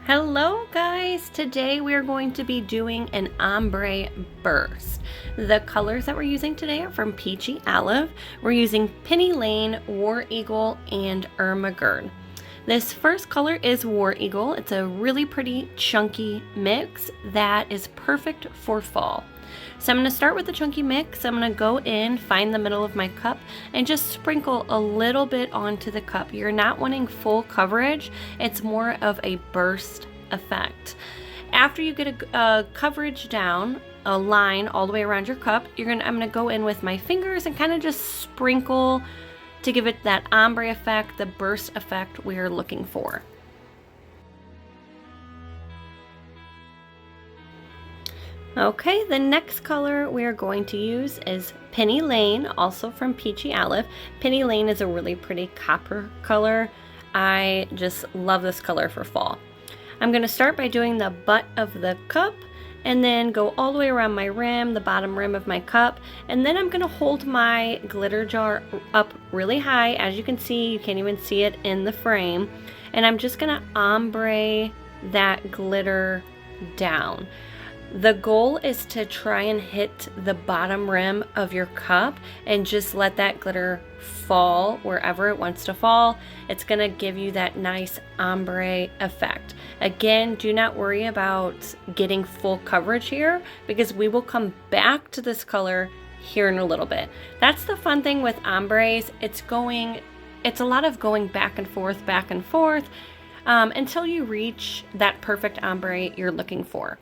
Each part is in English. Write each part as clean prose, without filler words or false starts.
Hello guys, today we are going to be doing an ombre burst. The colors that we're using today are from Peachy Olive. We're using Penny Lane, War Eagle, and Ermagerd. This first color is War Eagle. It's a really pretty chunky mix that is perfect for fall. So I'm going to start with the chunky mix. I'm going to go in, find the middle of my cup, and just sprinkle a little bit onto the cup. You're not wanting full coverage. It's more of a burst effect. After you get a coverage down, a line all the way around your cup, I'm going to go in with my fingers and kind of just sprinkle to give it that ombre effect, the burst effect we're looking for. Okay, the next color we are going to use is Penny Lane, also from Peachy Olive. Penny Lane is a really pretty copper color. I just love this color for fall. I'm going to start by doing the butt of the cup and then go all the way around my rim, the bottom rim of my cup, and then I'm going to hold my glitter jar up really high. As you can see, you can't even see it in the frame, and I'm just going to ombre that glitter down. The goal is to try and hit the bottom rim of your cup and just let that glitter fall wherever it wants to fall. It's going to give you that nice ombre effect. Again, do not worry about getting full coverage here because we will come back to this color here in a little bit. That's the fun thing with ombres. It's a lot of going back and forth until you reach that perfect ombre you're looking for.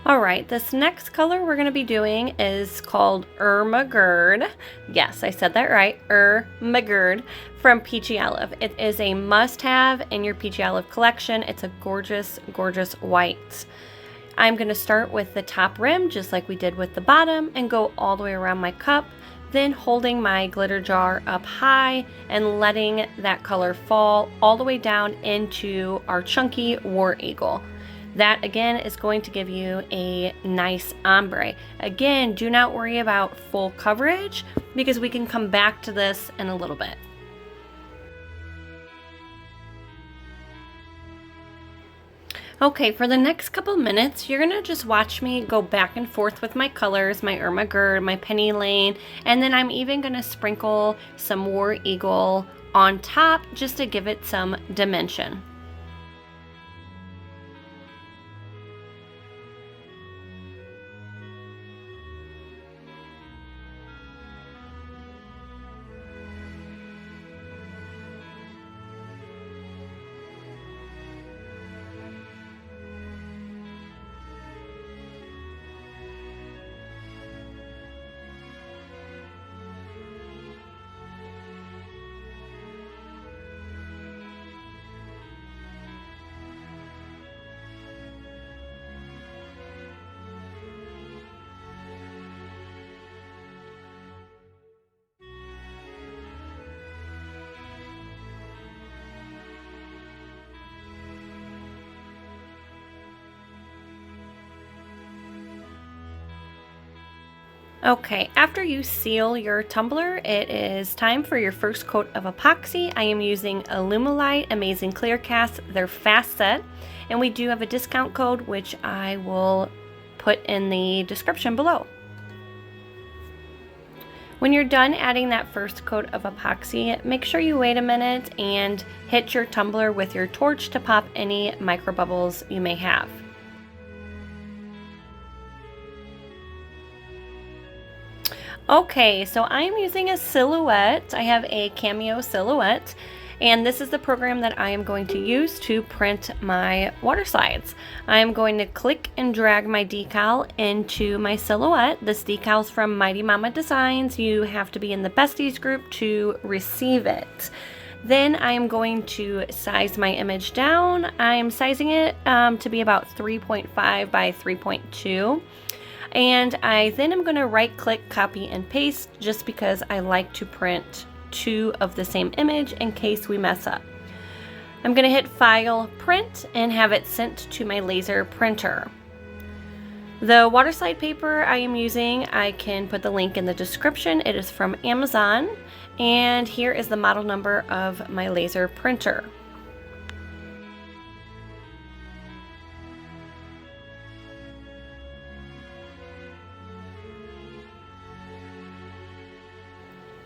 Alright, this next color we're going to be doing is called Ermagerd. Yes, I said that right. Ermagerd from Peachy Olive. It is a must-have in your Peachy Olive collection. It's a gorgeous, gorgeous white. I'm going to start with the top rim, just like we did with the bottom, and go all the way around my cup, then holding my glitter jar up high and letting that color fall all the way down into our chunky War Eagle. That again is going to give you a nice ombre. Again, do not worry about full coverage because we can come back to this in a little bit. Okay, for the next couple minutes, you're gonna just watch me go back and forth with my colors, my Ermagerd, my Penny Lane, and then I'm even gonna sprinkle some War Eagle on top just to give it some dimension. Okay, after you seal your tumbler, it is time for your first coat of epoxy. I am using Illumilite Amazing Clear Cast. They're fast set, and we do have a discount code which I will put in the description below. When you're done adding that first coat of epoxy, make sure you wait a minute and hit your tumbler with your torch to pop any micro bubbles you may have. Okay, so I'm using a silhouette. I have a Cameo silhouette, and this is the program that I am going to use to print my water slides. I am going to click and drag my decal into my silhouette. This decal is from Mighty Mama Designs. You have to be in the Besties group to receive it. Then I am going to size my image down. I'm sizing it to be about 3.5 by 3.2. And I then am going to right click, copy and paste just because I like to print two of the same image in case we mess up. I'm going to hit File, Print, and have it sent to my laser printer. The water slide paper I am using, I can put the link in the description. It is from Amazon, and here is the model number of my laser printer.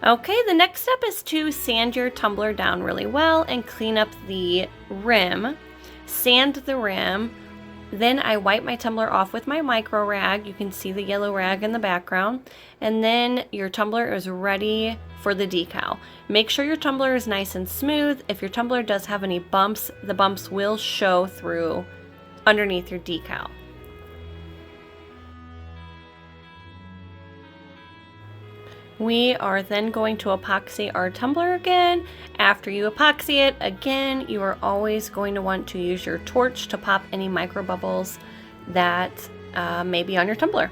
Okay, the next step is to sand your tumbler down really well and clean up the rim. Sand the rim. Then I wipe my tumbler off with my micro rag. You can see the yellow rag in the background. And then your tumbler is ready for the decal. Make sure your tumbler is nice and smooth. If your tumbler does have any bumps, the bumps will show through underneath your decal. We are then going to epoxy our tumbler again. After you epoxy it, again, you are always going to want to use your torch to pop any micro bubbles that may be on your tumbler.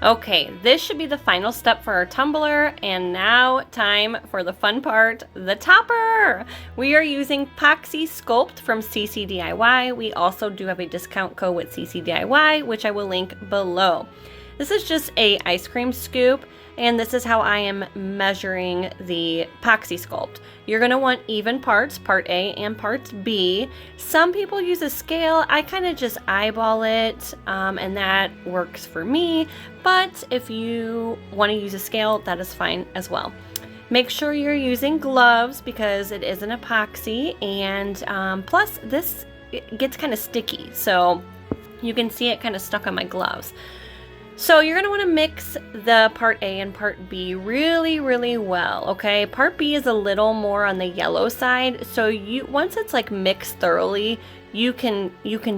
Okay, this should be the final step for our tumbler, and now time for the fun part, the topper! We are using Epoxy Sculpt from CC DIY. We also do have a discount code with CC DIY, which I will link below. This is just a ice cream scoop, and this is how I am measuring the Epoxy Sculpt. You're going to want even parts, part A and part B. Some people use a scale. I kind of just eyeball it, and that works for me. But if you want to use a scale, that is fine as well. Make sure you're using gloves because it is an epoxy, and plus this gets kind of sticky, so you can see it kind of stuck on my gloves. So you're going to want to mix the part A and part B really, really well, okay? Part B is a little more on the yellow side, so once it's like mixed thoroughly, you can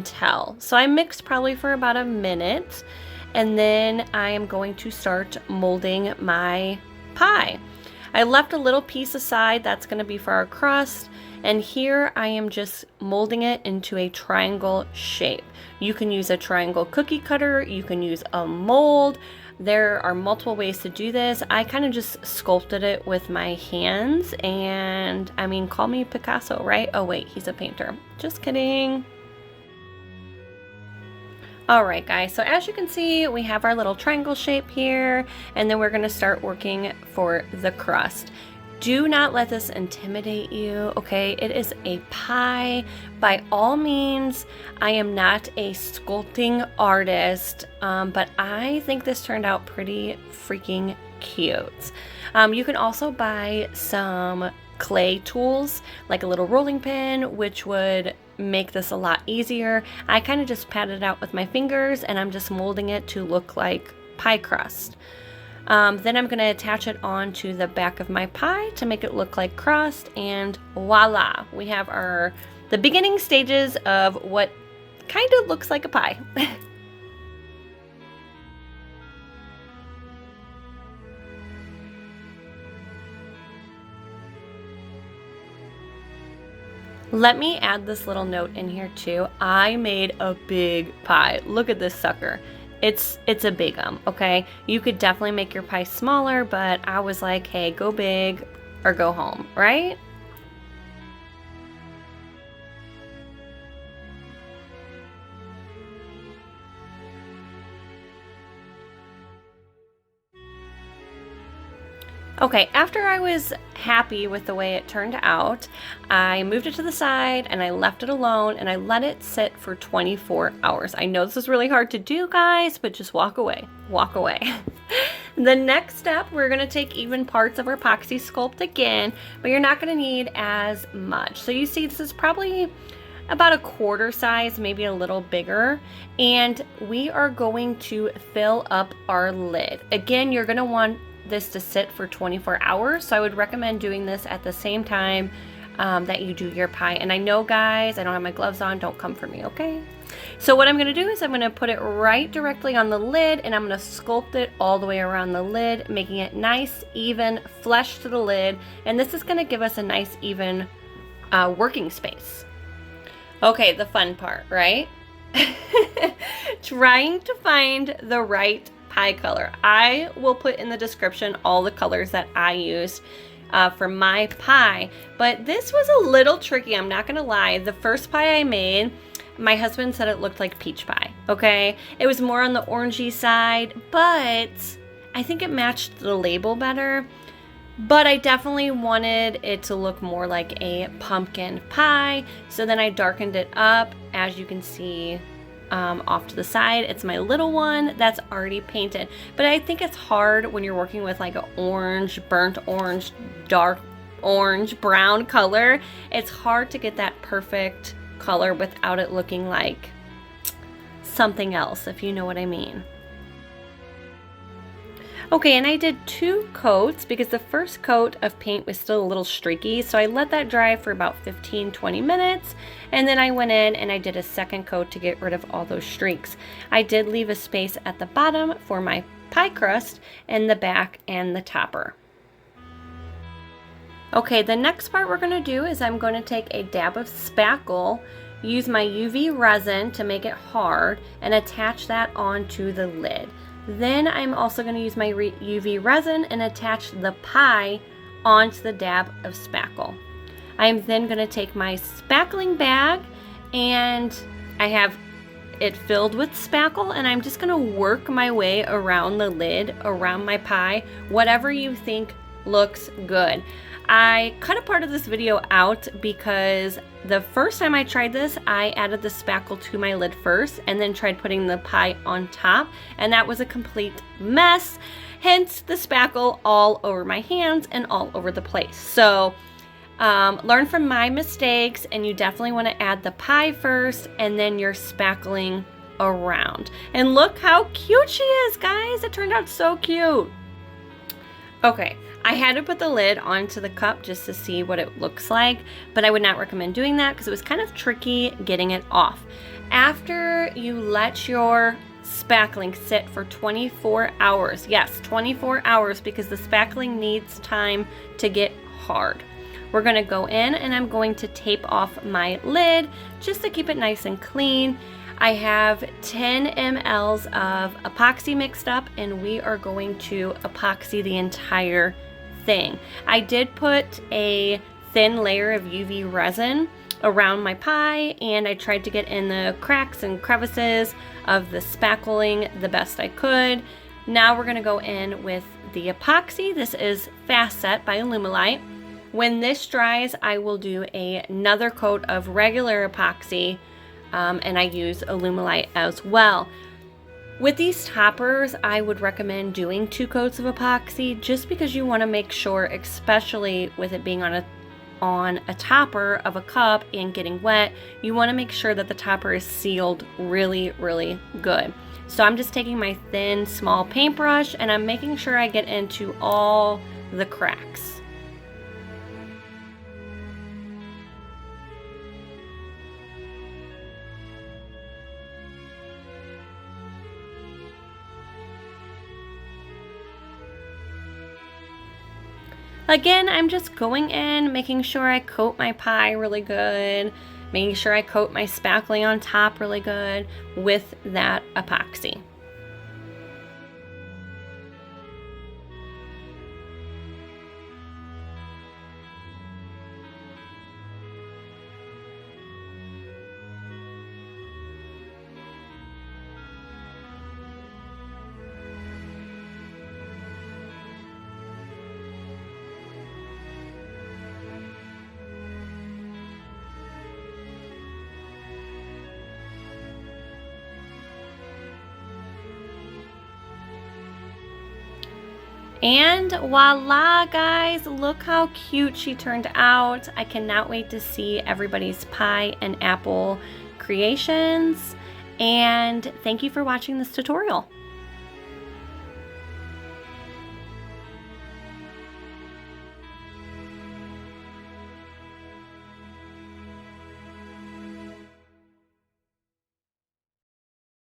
tell. So I mixed probably for about a minute, and then I am going to start molding my pie. I left a little piece aside, that's going to be for our crust, and here I am just molding it into a triangle shape. You can use a triangle cookie cutter, you can use a mold. There are multiple ways to do this. I kind of just sculpted it with my hands, and I mean, call me Picasso, right? Oh wait, he's a painter. Just kidding. Alright guys, so as you can see, we have our little triangle shape here, and then we're going to start working for the crust. Do not let this intimidate you, okay? It is a pie. By all means, I am not a sculpting artist, but I think this turned out pretty freaking cute. You can also buy some clay tools, like a little rolling pin, which would make this a lot easier. I kind of just pat it out with my fingers, and I'm just molding it to look like pie crust. Then I'm going to attach it onto the back of my pie to make it look like crust, and voila! We have the beginning stages of what kind of looks like a pie. Let me add this little note in here too. I made a big pie. Look at this sucker. It's a big okay? You could definitely make your pie smaller, but I was like, hey, go big or go home, right? Okay, after I was happy with the way it turned out, I moved it to the side and I left it alone and I let it sit for 24 hours. I know this is really hard to do, guys, but just walk away. Walk away. The next step, we're going to take even parts of our epoxy sculpt again, but you're not going to need as much. So you see, this is probably about a quarter size, maybe a little bigger, and we are going to fill up our lid. Again, you're going to want this to sit for 24 hours, so I would recommend doing this at the same time that you do your pie. And I know, guys, I don't have my gloves on, don't come for me, okay? So what I'm going to do is I'm going to put it right directly on the lid, and I'm going to sculpt it all the way around the lid, making it nice, even, flush to the lid, and this is going to give us a nice, even working space. Okay, the fun part, right? Trying to find the right pie color. I will put in the description all the colors that I used for my pie, but this was a little tricky, I'm not gonna lie. The first pie I made, my husband said it looked like peach pie, okay? It was more on the orangey side, but I think it matched the label better. but I definitely wanted it to look more like a pumpkin pie. So then I darkened it up, as you can see off to the side. It's my little one that's already painted. But I think it's hard when you're working with like an orange, burnt orange, dark orange, brown color. It's hard to get that perfect color without it looking like something else, if you know what I mean. Okay, and I did 2 coats because the first coat of paint was still a little streaky, so I let that dry for about 15-20 minutes, and then I went in and I did a second coat to get rid of all those streaks. I did leave a space at the bottom for my pie crust and the back and the topper. Okay, the next part we're going to do is I'm going to take a dab of spackle, use my UV resin to make it hard, and attach that onto the lid. Then I'm also going to use my UV resin and attach the pie onto the dab of spackle. I'm then going to take my spackling bag, and I have it filled with spackle, and I'm just going to work my way around the lid, around my pie, whatever you think looks good. I cut a part of this video out because the first time I tried this, I added the spackle to my lid first and then tried putting the pie on top, and that was a complete mess. Hence the spackle all over my hands and all over the place. So learn from my mistakes, and you definitely want to add the pie first and then you're spackling around. And look how cute she is, guys. It turned out so cute. Okay, I had to put the lid onto the cup just to see what it looks like, but I would not recommend doing that because it was kind of tricky getting it off. After you let your spackling sit for 24 hours, yes, 24 hours, because the spackling needs time to get hard. We're going to go in and I'm going to tape off my lid just to keep it nice and clean. I have 10 mLs of epoxy mixed up, and we are going to epoxy the entire thing. I did put a thin layer of UV resin around my pie, and I tried to get in the cracks and crevices of the spackling the best I could. Now we're going to go in with the epoxy. This is Fast Set by Alumilite. When this dries, I will do another coat of regular epoxy, and I use Alumilite as well. With these toppers, I would recommend doing 2 coats of epoxy just because you want to make sure, especially with it being on a topper of a cup and getting wet, you want to make sure that the topper is sealed really, really good. So I'm just taking my thin, small paintbrush and I'm making sure I get into all the cracks. Again, I'm just going in, making sure I coat my pie really good, making sure I coat my spackling on top really good with that epoxy. And voila, guys, look how cute she turned out. I cannot wait to see everybody's pie and apple creations. And thank you for watching this tutorial.